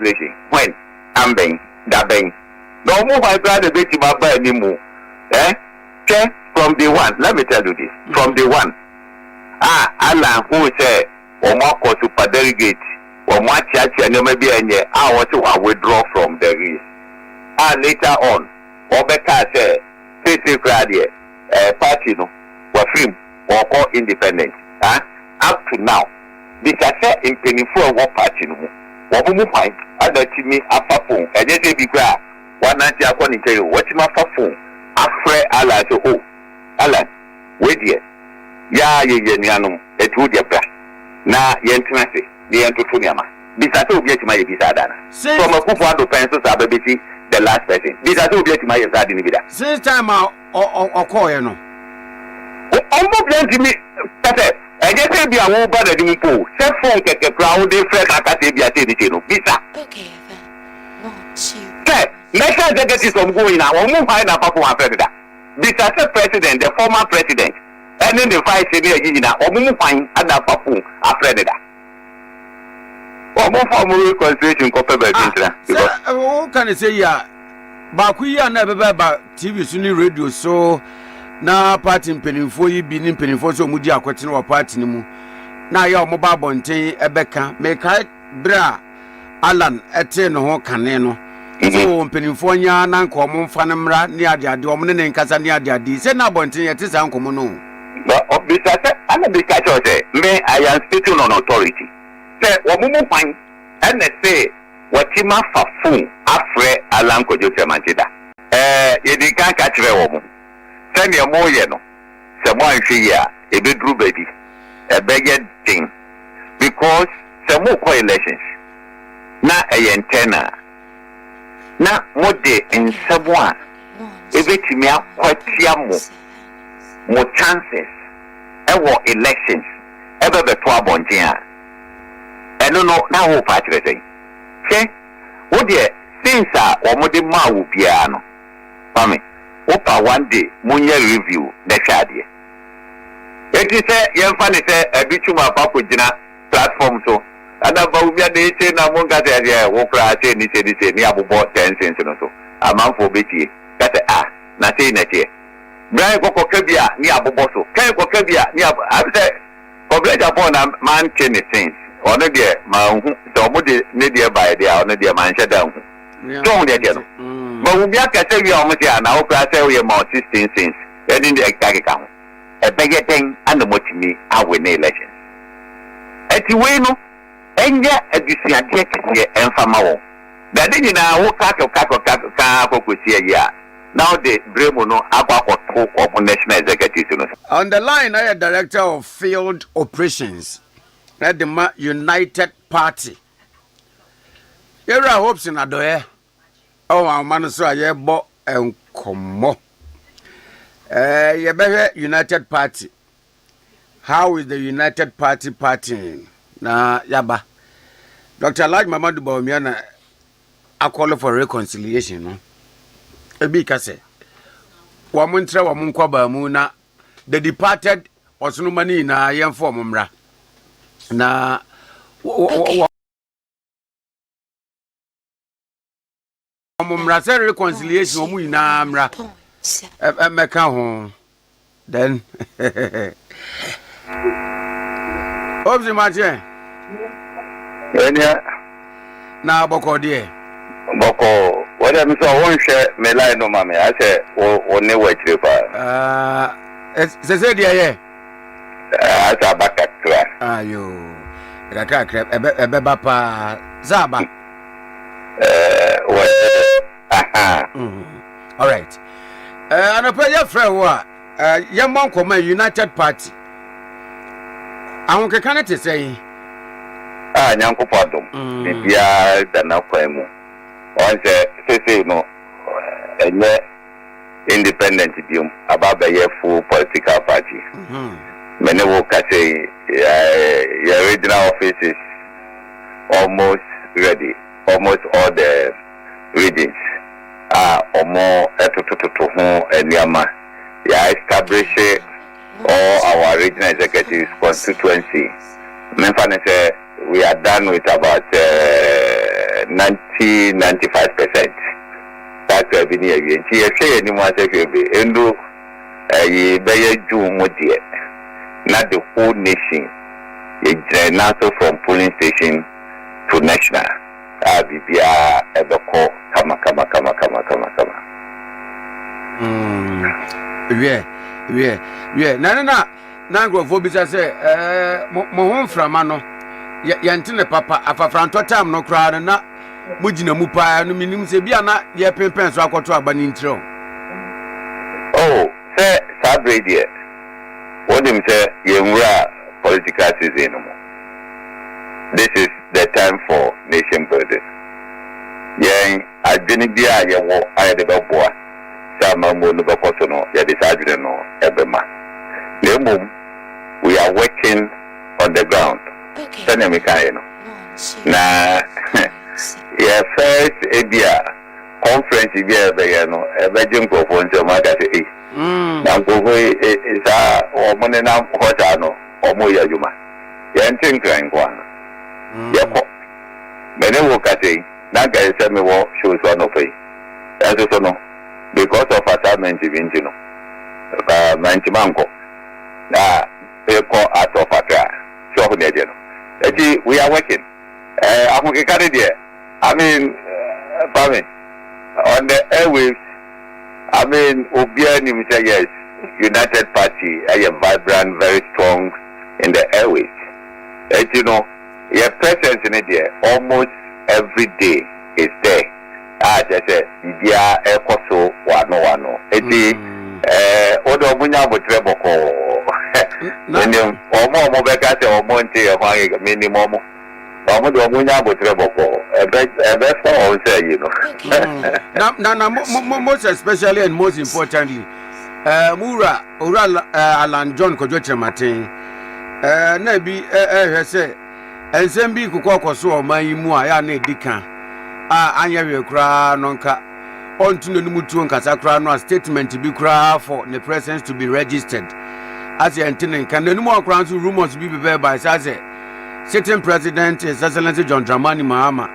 reconciliation. When? Ambeng, Dabeng. No more my brother Betty Baba anymore. Okay? From the one, let me tell you this. From the one. Alan who say, Omako super delegate, or Machachi and maybe I want to withdraw from the race. And later on, Obeka say, State Claudia, party no, or film, or call independent. Up to now, because I say in penny for what party no, what will find other Timmy Afapon, and yet they be glad. One night I want to tell you, what's my phone? Afraid Allah to oh, Allah, wait here. Ya Yenianum, a two dear bra. Na Yentimasi, the Antoniama. Bisato get my Bisadana. From a Akufo Addo pencils are baby, the last person. Bisato get my Zadinibida. Since time out or call no. Almost plenty me. I just say be a woman that you pull. Set phone get a crowd, they fresh at Katabia Tedino. Bisa. Okay, Let's say the get is from going now. Or move high now, Papa President. Bisa president, the former president. And then the vice president, or move fine at the Papu, a president. Or more formal reconciliation, what can I say? Yeah, Bakuya never about TV, Sunni radio, so now party penny for you being penny for so Mudia question or party no more. Now your mobile bonte, Ebeka, make I bra Alan, Etienne or Caneno. So penny for ya, Nanko, Fanamra, near the Dominant and Casania, the send now bonte at his uncle Mono. But I'm a big catcher. May I am speaking on authority. Say, what fine, and they say, what you must for fool, afraid Alan Kojo Kyeremanteng. You can't catch the woman. Send your more, you know. Someone here, a big true baby, a beggar thing. Because some more elections. Not a antenna. Not more day in someone. If it's me, quite more chances ever elections ever be 12 on here. I don't know now who party they say. Okay? What dear since or more than ma will be ano. Mami, opa one day munya review the shadi. It is a young funny say a bituma papu jina platform so. And Bawumia they say na monga say wokra say ni say ni abu 10 cents no so. A man for beti. That's na say na tie. Brian Kokobia, near Boboso, Ken Kokobia, near Abse, Kwabena Agyapong man chain things. Or no dear, my somebody near by the honor dear man shut down. Don't get it. But we are catching you almost here now, I say we are more 16 cents, and in the exact account. A beggar thing and the much me, I win elections. At the way, no, and yet a distant and Famao. That didn't know what here. Now the Bremono Akoto of National Executive. On the line, I am Director of Field Operations at the United Party. Here are Hopeson Adorye. Oh, our man, so I bought and come. United Party. How is the United Party partying? Na Yaba. Dr. Mahamadu Bawumia, I call for reconciliation. No? Ebikase wamuntra wamunkwaba mu na the departed osunu mani na yemfo omumra na omumra say reconciliation omu ina amra meka ho then obzi mache enya na boko die boko. What I'm so one share me lie no mama. I say o ne wa tripa. Se dia asa bakakra. Ayo. Kaka krep ebeba pa zaba. Aha. All right. And a prayer friend wa young man come United Party. I won't can to say Akufo Addo. Bia dana kwemu. On say no independent biom about the full political party. Many will say your regional office is almost ready. Almost all the regions are or more and Yama. Establish all our regional executives constituency. We are done with about 90-95%. That's why we need to say anyone say endo ye be do mo die. Not the whole nation. Also from polling station to national. Bibia ebeko kama. Yeah. Na grofo bi say mo hon frama no yentene papa afafranto time no kra na mugina mu pa no minim se bia na ye pempen so akoto aba ni ntiro. Oh, say sabre die. What him say yenwura political season no. This is the time for nation building. Yen adwene bia ye wo aye de beboa. Sama mo no bekoto no ye de sadwene no ebema. Nemum we are working on the ground. Okay. Na yeah, first ebia conference ebia be no ebejin kofo nso ma ka say na kofo isa o mo ne na hoja no o mo ya juma ya ntin kran kwa ya ko mene wo ka say na ga say me wo show so no pay eso so no because of assignment event no ba manchimanko na e ko Ato Forson so ho ne je no. We are working. I'm on the airwaves. I mean, Obiani say yes. United Party, I am vibrant, very strong in the airwaves. You know, your presence in it there almost every day is there. Just say, yeah, Ekoso, wano. Odo munya botrebo ko. Minimum, omo beka se omonte e minimum. Omo do munya botrebo ko. Ebe for say, you know. Now, most especially and most importantly, Mura Alan John Kojo Kyeremanteng. Na bi say ensem bi kokoko so o man yi mu a ya na edika. Anya we kra nonka. On to no mutu nkasa kra no statement be kra for the presence to be registered as the antenna can no more crowns rumors be by say sitting president is Excellency John Dramani Mahama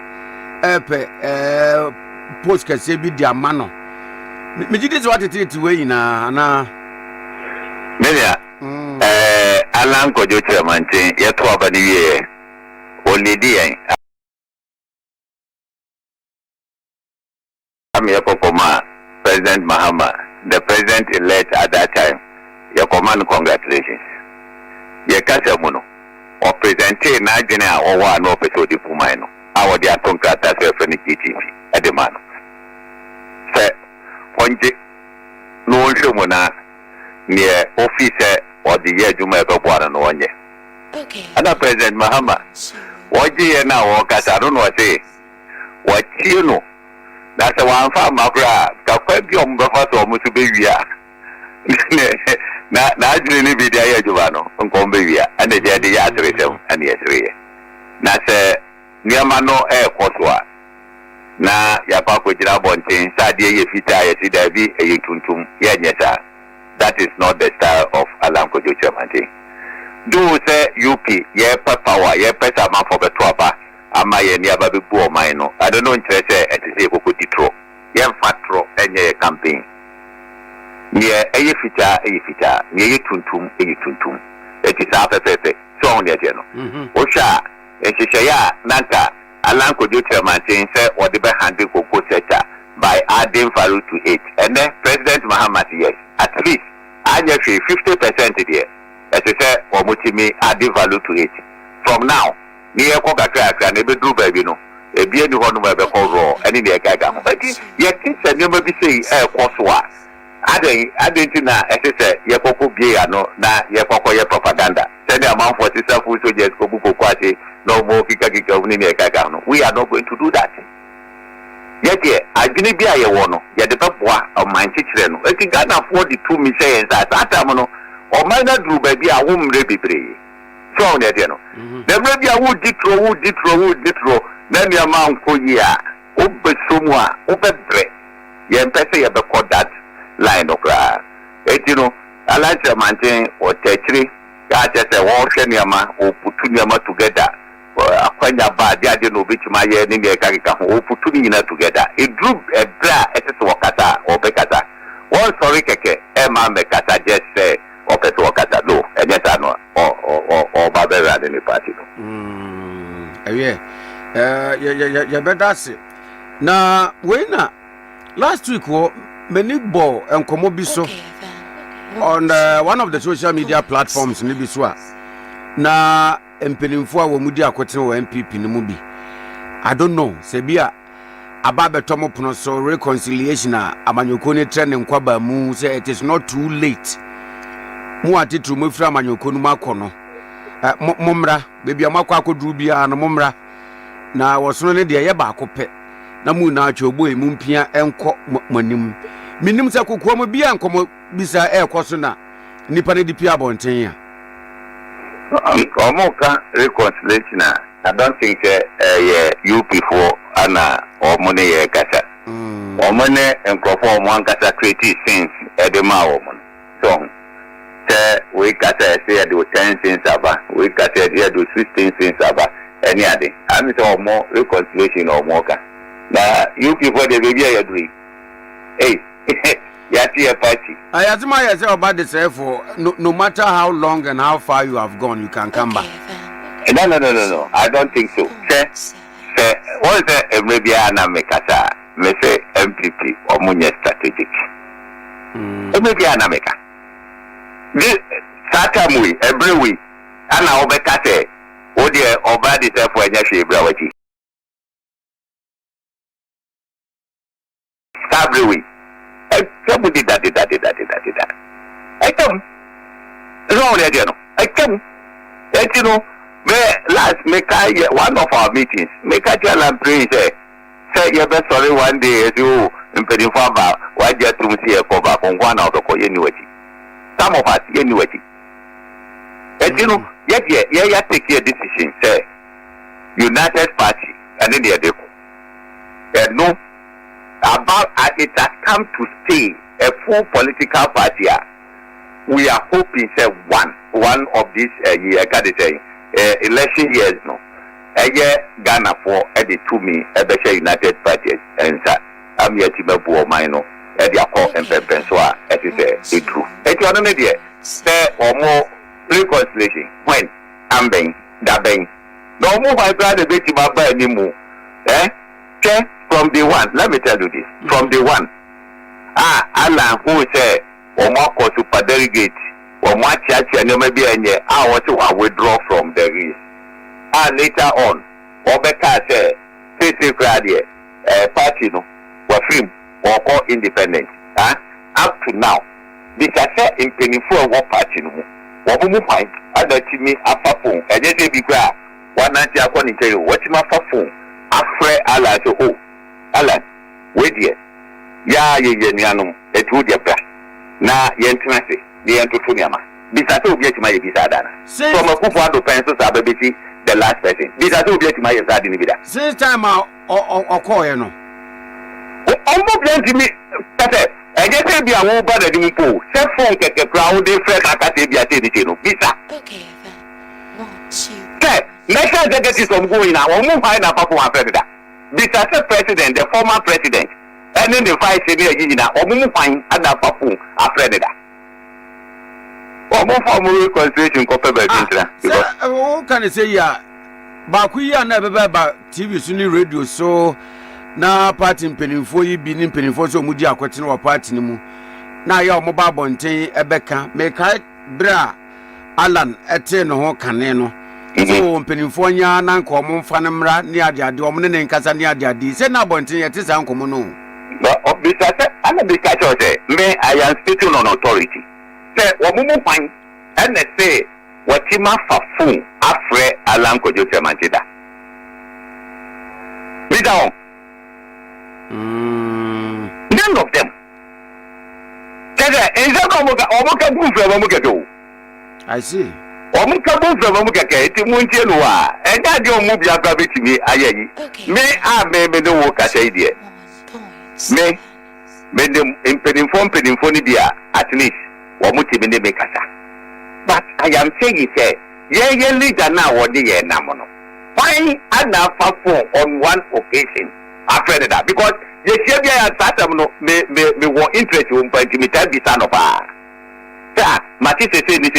post can say be their mano me this what it is way na media Alan Kojo Kyeremanteng ye to aba ni wie only dey President Mahama, the president-elect at that time, your command congratulations. Your Casamuno, or presenting Nigeria or one episode of Pumano, our dear contractors for the GTV at the man. Sir, Ponji, no Shumuna near officer or the year you make up 1 and 1 year. Okay. And President Mahama, what do you now, because I don't know what say. What you know? That's one farm macra. Kakwe biom befa so mo to be wia. Na adwene bi dia ya jubano nkom be wia. Ande dia de ya atresem ane yesre. Na se niama no ekoswa. Na ya pa ko jira bonten sa de ye fita ye ti da bi e tuntum ye nyesa. That is not the style of Alan Kojo Kyeremanteng. Do say UP ye pa power ye pesa ma for beto aba. Ama ye ni ababe bu o man no. I don't know interest e ti say koko ditro. Ye fatro enye campaign. Ni eye fita. Ni ye tuntum. It is afefe. So on the no. Osha e ya nanka Alan Kojo Kyeremanteng say or the be handle koko sector by adding value to it. And then President Mahama yes, at least anya 50% there. As I say or mutimi adding value to it. From now ni eko kakra na bedru baby no ebie ni ho no be ko ro ani ne gaga ho but ye tin se ne ma bi sei so a aden na ese ye kokko bie ya no na ye kokko ye propaganda se the amount for sisterful soldiers ko buko kwate no mo kika ni ne gaga no. We are not going to do that. Yet adwene bia ye wo no ye de beboa o man chikire no eti Ghana for the 2 million that time no o man na dru baby a wo mre bebre. So on the no. The maybe I would ditro. Then your man for year. Obe somewhere, obe bre. Yen pese ye be call that line of cry. You know, Alan Kyeremanteng or otchere. Ya just a wash and yama or put yama together. wanya ba dia de no betima ye ni me ka ho oputu ni na together a group a bra etete wakata obekata one sorry keke e ma me kata just say opeto wakata no enyeta no o babera de ni party no ya better say na we na last week many ball and komo biso on one of the social media platforms ni biso na empenimfo a wo mudi akwetene wo NPP ni mu bi I don't know se bia ababe tomo pono so reconciliation a amanyoko ni trend nkwaba mu say it is not too late mu atitru mu fira amanyoko nu makono momra bebi amakwa akoduru bia no momra na wosono ne de ye ba akopɛ na mu na atwa ogbo emu mpia enko manim minim se kokko mu bia enkomo bisa ekoso na nipa ne di pia bonten ya Omoka reconciliation I don't think you people ana omone ye kasa omone enkrofo omo kasa create sense edema omone so we kasa say do 10 things aba we kasa do 16 things aba any ade ami so omo reconciliation omoka na you people dey be here agree hey Yati a party. I assume say about the say for no matter how long and how far you have gone, you can come back. No. I don't think so. Say, what is it? Maybe Anna Mekata, may say NPP or Munya strategic. Maybe Anna Meka. This Satamui, every week, Anna Obekate, or dear Obadi for Yashi Brawati. Every week. Somebody that. I come. No, I come. And you know, last make one of our meetings. Make a tell and pray. Say you're best sorry one day as you impeding for about why just to see a for back on one out of annuity. Some of us annuity. And you know, yet take your decision. Say United Party and then the and no. About it has come to stay a full political party. We are hoping say one of these election years no. A year Ghana for the to me a United Party and I'm here to make war minor at the call and Pensua as is a true. It's one idea. Say or more reconciliation when I'm being that being no more my brother bit by anymore. Check from the one, let me tell you this. From the one, Alan who say, or more to Paderigate, or more church, and maybe I want to withdraw from the race. And later on, Obeka say, party no, or film, or call independent. Up to now, because I say in penny for what party no, what will find other Timmy Afapon, and then they be glad. One night I want to tell you, what's my phone? Afriyie ala to ho ala we die ya ye nianum etu de bra na ye ntena se de ye ntoto niama bisa se obi atima ye bisa dana so Akufo Addo penso sa babeti the last person bisa se obi atima ye sa de ni bida since time call ye no omo plenty me tete eje se bia wo ba da di mpo se phone keke crowd dey fresh akate bia se ni no bisa okay next executive from going now, or move high na Papa President. Because the president, the former president, and then the vice president, or move fine at the Papa President. Or move for more concentration what can I say? Yeah, Bakuyi Annan never TV, Sunni radio, so now party in Pennyfoy, being Pennyfoy, so Mudia question or party no more. Now your mobile bonte, Ebeka, make I bra Alan, no caneno. So penifo nya na nko mo mfa ne mra ne ade o mo ne nkasa ne ade se na bonten ye tisa nko mo no obisa se ana be ka cho se me I am speaking on authority se wo mo pan and say watima fa fun Afriyie Alan Kojo Kyeremanteng be down none of them say enza ko mo ka bu fre mo ka do I see Omuka bo from Mukaka, it won't tell you why. And I don't move your baby to me. May I may no work as idea. May them impeding dia at least or Mutimini Mekasa. But I am saying it, leader now or the year Namono. Fine, I na phone on one occasion after that because the shabia ya sata no me want interest on point me tell the son of ah sir mati say ni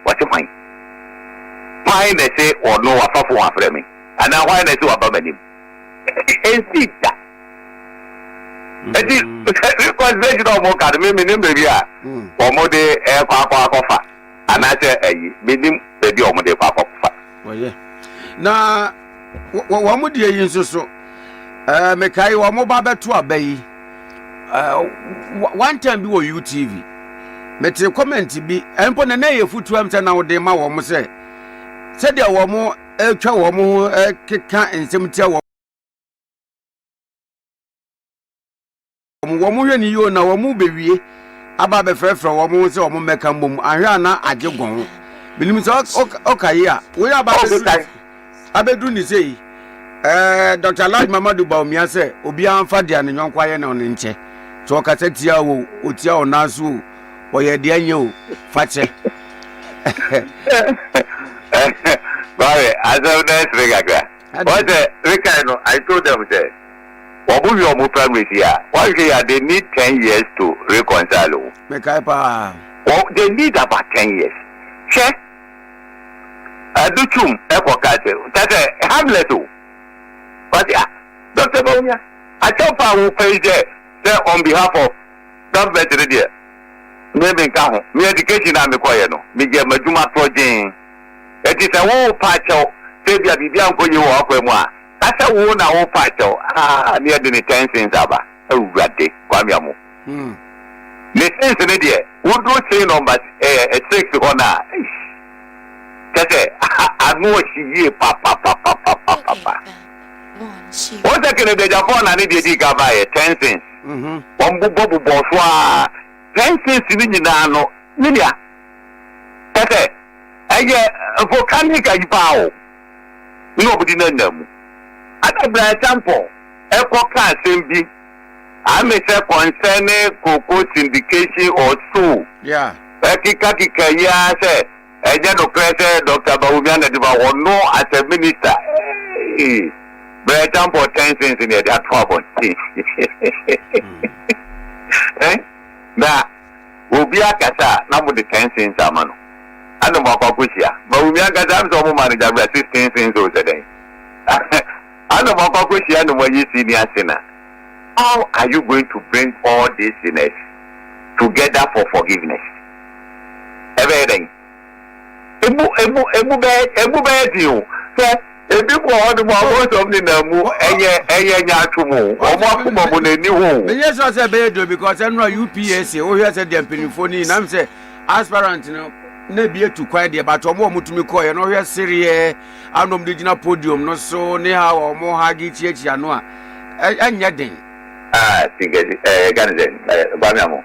what you find they say or no afa phone after me and now why they say about me and see that because they don't more card me baby ah omode kwa and I say me baby omode kwa oh yeah na wa mo die yin so me kai wa mo ba beto abayi one time bi wo UTV me te comment bi empo na ye futu am na wo de ma wo mo se de wo mo etwa wo mo keka ensem tia wo mo hwe ni yo na wo mo bewie aba be frefre wo mo se wo mo meka mbom ahwe na agegon binim se okayi a wo ya ba abedu ni sei Dr. Mahamadu Bawumia say obi anfa dia ne nyonkwa ye na ono nche so kasa tia wo otia onaso wo ye de anye o fache Sorry, as of this regaga. What the Ricardo I told them say Wabu your primary here. Why they need 10 years to reconcile. Well, they need about 10 years. Check. Duchum, that's a hamlet. But yeah, Dr. Bawumia, I tell you who pays there on behalf of government there. Maybe come, me education I'm required. Me get my Juma project. It is a whole patch of Sabia Bibianco you walk with moi. That's a whole now patch of near the 10 cents aba. Oh, Ratty, Kwamiamo. The sense in it, would not say number 6 or 9. I know she papa. What's a Kennedy Agyapong and the Gabby 10 cents? Bobu Boswa 10 cents in the Nidia. That's a volcanic Agipao. Nobody knows them. At a example, a podcast in B. I may say concerning cocoa syndication or so. Yeah. Kaki Kaya said. Dr. Bawumia or no as a minister. But I for 10 cents in there, 12. Now, will be a cassa, now with the 10 cents a man. I don't know about Pushia. Bawumia Campaign's almost manager 16 cents over the day. I don't know about Pushia and when you see the sinner. How are you going to bring all these sinners together for forgiveness? Everything. Ebu bad you. Ebi ko ọdún mọ ọmọ sọmni na mu ẹyẹ nyatumu ọmọ akumọmu na eni hu. Menye sọ sẹ bẹyẹ do because ẹnu UPSC o hwẹ sẹ dẹmpinifo ni nam sẹ aspirant no na bi etu kwan de but ọmọ ọmọ tumi kọ yẹ no hwẹ siriẹ anom de gyina podium no so ne ha ọmọ ha gi chiachi ano a anya den. Tingezi ganzen Bamiamo.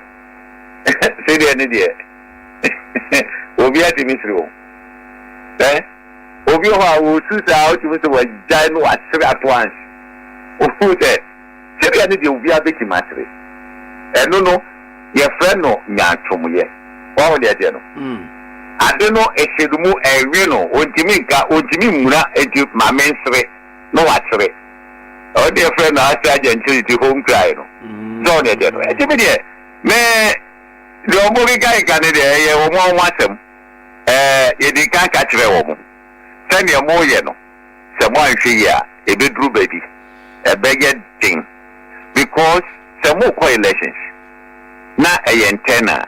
Siriẹ ni de. Obi ati misiri o. Obi Owusu sa Owusu was giant was at once. Who said, Sibia need you be a big mastery. And no, your friend no, Nyatumu, what would you know? I don't know a Shidumu and Reno, or Jimmy Muna, and my men's no actually. Oh, dear friend, I said, to home cry. No, dear, Jimmy, may the movie guy can you won't want them. You can't catch the woman. Send your more, you know. Someone here, a bedroom baby, a beggar thing. Because some more coalitions. Not a antenna.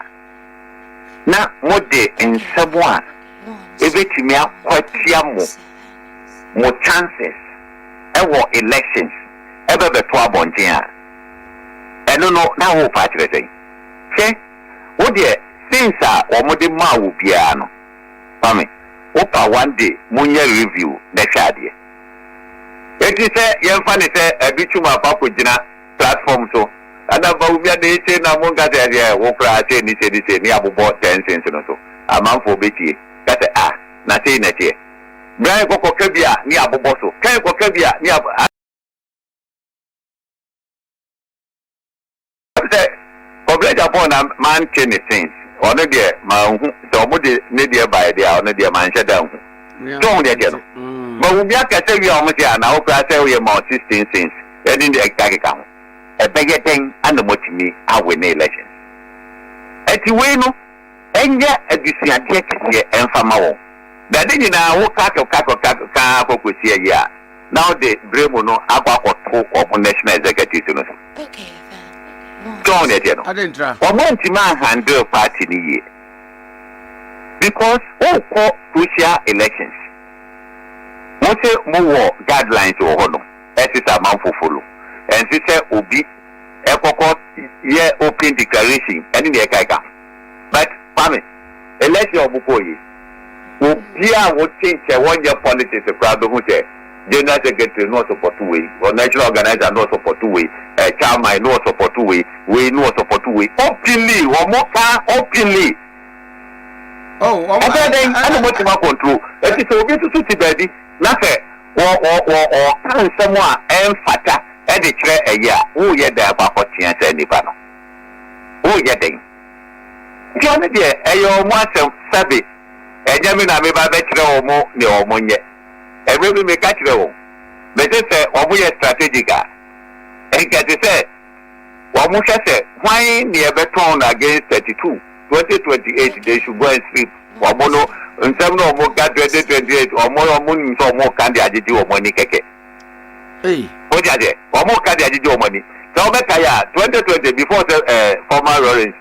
Not more day in someone. If it's me, quite more chances. Ever elections. Ever the 12 on here. I don't know now who part of the thing. Say, what dear, since or more than Mau piano. Mommy. Opa one day, Munya review, the Shadia. It is a young funny say a bituma papujina platform so. And about they say Namunga there, Wokra say, ni say, ni abu bought 10 cents or so. A man for Betty, that's a nothing at ye. Brian Kokobia, ni abu bosso, Ken Kokobia, ni abu. Kojo upon a man change things. Or no dear, my somebody near by there, or no dear man shut down. Don't get Bawumia kase wi omo se ana o pra se we ma 16 cents and in the exact account e bege ten and motimi awin election eti we no enye adusuade kese enfama wo da de nyina wo kato ka kokosi ya now the bremo no akwakoto of national executive no okay don't let you know adentra o monti man handle party ni ye because all crucial elections mo say mo guidelines o hono esisa man follow and say obi ekoko ye open declaration any dey kaika but mami election obukoyi obi a wo change one year politics crowd who say general secretary no support way or national organizer no support way chairman no support way no support way openly or more openly okay then I don't want to control it is obi to tibedi na say or kan someone emfata e de kire eya wo ye da ba for tia say nipa no wo ye den ti on de eyo mo asem sabe ejami na me ba be kire o mo ne o mo nye every me catch the one but say omo ye strategic and get say omo say why near beton against 32 2028 they should go and sleep omo no nsem no omo ga 2028 omo nso omo kan de ajeji omo ni keke o jaje omo kan de ajeji omo ni so be kaya 2020 before former Lawrence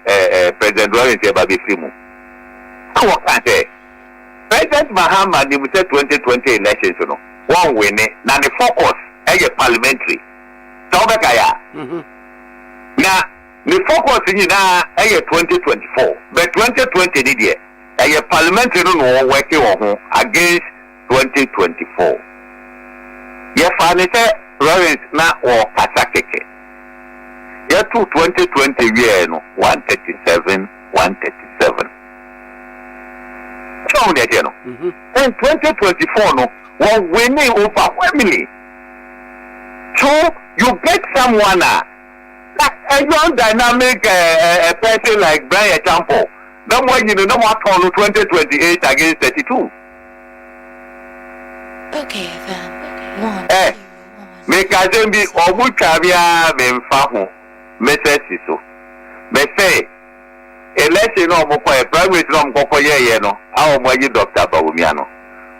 President Lawrence eba be free mu awo kan say President Mahamadu Bawumia 2020 elections no one winning na the focus parliamentary so be kaya na the focus na 2024 but 2020 ni dia parliamentary no work on against 2024 ye fane say Lawrence na o kasakeke ye to 2020 year no 137 so that you know in 2024 no one winning overwhelmingly so you get someone like a young dynamic person like Boakye Agyarko no more you know no more turn 2028 against 32 okay then me kazembi obu chabia me mfahu message so me say election no mo ko private no mo ko ye no awo mo yi Dr. Bawumia no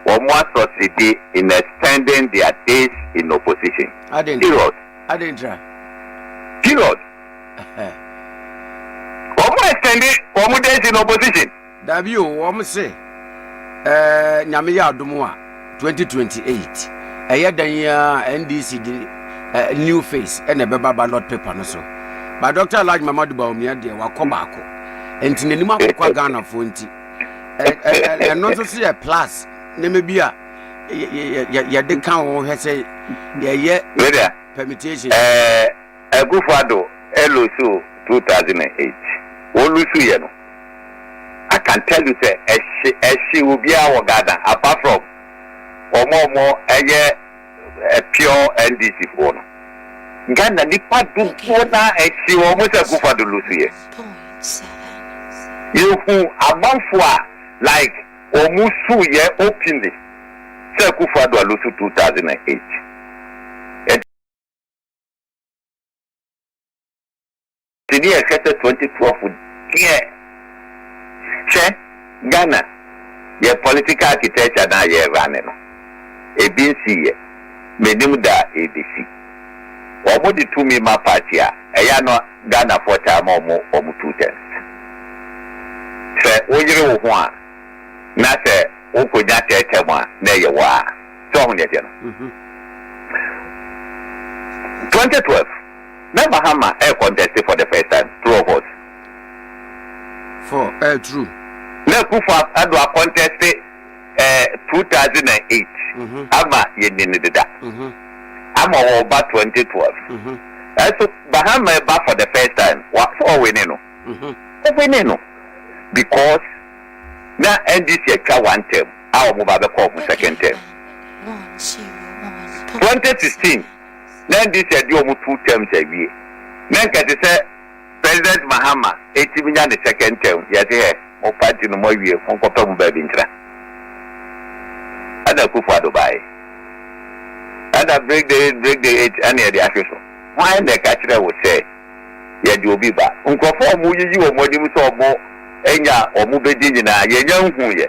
wo mo succeed in extending their days in opposition period wo mo extending wo mo days in opposition dabi o wo mo say nyame ya adomo a 2028 dan ya NDC new face and beba ballot paper no so but Dr. Mahamadu Bawumia de wakobaako enti nanim akwa Ghana fo enti no so see a plus na mebia ya de kan wo hwese ye permutation Akufo Addo Owusu 2008 Owusu ye no I can tell you say she will be our Ghana apart from omo eye pure NDC for no Ghana nipa du na she omo say Akufo Addo Owusu ye you who amanfo like Owusu ye openly say Akufo Addo Owusu 2008 the year 2012 here Ghana your political architecture na ye running no ABC ye menim da ABC omo di to me ma party eya no Ghana for time omo 2 times se oyire wo ho a na se okonya tete mo na ye wa so ho ne de no 2012 na Mahama contested for the first time true of us for true na Akufo Addo contested 2008 ama ye ni dida ama over 2012 so Mahama back for the first time what so we no because na NDC twa one term our mo ba be call second term 2016 na NDC di omo 2 terms awie na nkete say President Mahama etiminya the second term ya say o party no mo wie fon ko pa mo ba bi ntra ada Akufo Addo bai and I break the age and the access. Why the catcher would say, "Ya do be back." Uncle for you or more so more, Enya or Mubedina, ye young who ye,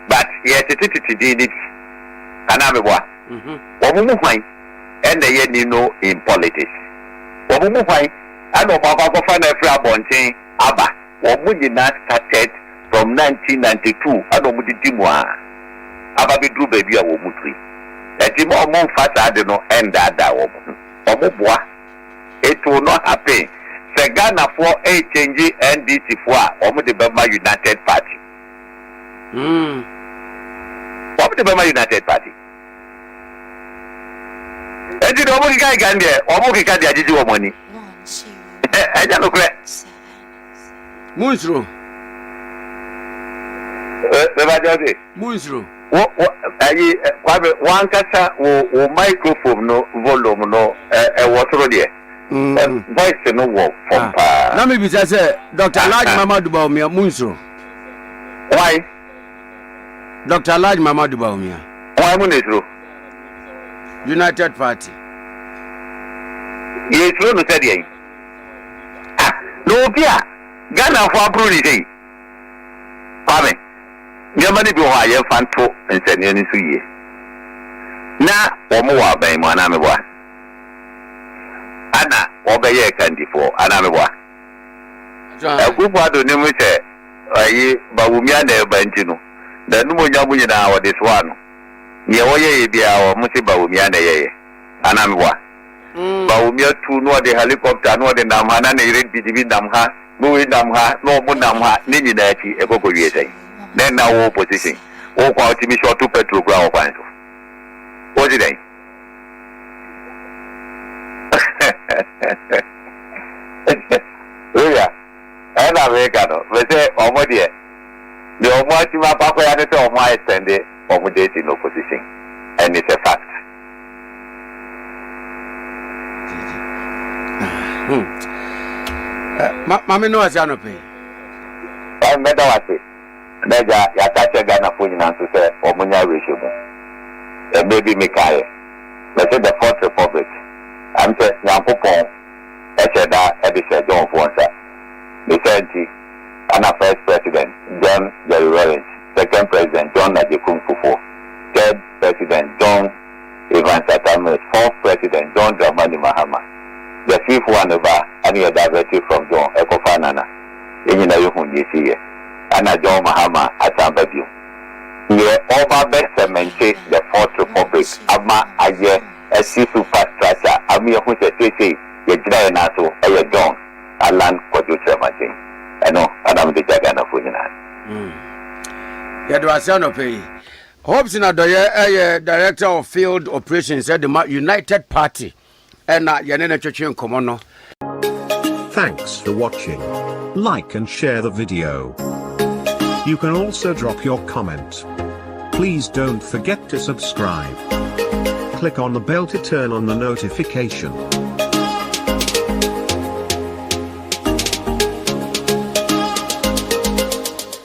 but yet it did it. Another one. Why? And the yen you know in politics. Why? I know Papa Fana Frabonte, Abba, Wabudina started from 1992. I don't want to do more. Abba be do baby a womutri. Let him all more fast. I don't know, and that woman. It will not happen. The Ghana for a change NDC for the Burma United Party. What the Burma United Party? And you know what you can get, or what you can get your money. I don't know. Munzro. Munzro. One kasa o microphone no volume no water there. Voice no work from pa. Na me bi say Dr. Mahamadu Bawumia Munzro. Why? Dr. Mahamadu Bawumia. Why Munzro? United Party. Yes, no said ye. No Pia. Ghana for Bruni say. Kwame. Nyamani bi wa ye fanto nsani ni so ye. Na wo mo wa ban mo ana me bwa. Ana obeye kandifo ana me bwa. Akufo Addo ni mu se ayi Bawumia na ebanti no. Da nu mo nyamu nyina wo de so ano. Ye wo ye bia wo mo se Bawumia na ye. Ana me bwa. Bawumia tu no de helicopter no de nam ha na ne ire bidibi nam ha. Mo we nam ha no mo nam ha ni nyina ati ekoko wie sai. Then now opposition. Oh, quality me short to petrol ground. What did I? Yeah, and Americano. We say, oh, my dear, the almost my papa had it on my extended accommodate in opposition, and it's a fact. Mammy knows I don't pay. I'm better at it. Nega ya tache Ghana for you to say Omunya ratio. And maybe Mikael. Let's say the Fourth Republic. I'm saying Yampopon, Echeda, Edisha, John Fonsa. The Senti, Anna First President, John Jerry Lawrence, Second President, John Najekun Fufo, Third President, John Evans Atamis, Fourth President, John Dramani Mahama. The fifth one over, any diverted from John Ekofanana. In the year. Anna John Mahama Asante Bediatuo. Ye over best maintain the Fourth Republic. Ama aye a superstructure. Ami who say ye jira na so e John Allan Kojo Kyeremanteng. Eno Adam de Ghana for you na. Ye do asano pay. Hopeson Adorye Director of Field Operations at the United Party. And ye nene twetwe nkomo no. Thanks for watching. Like and share the video. You can also drop your comment. Please don't forget to subscribe. Click on the bell to turn on the notification.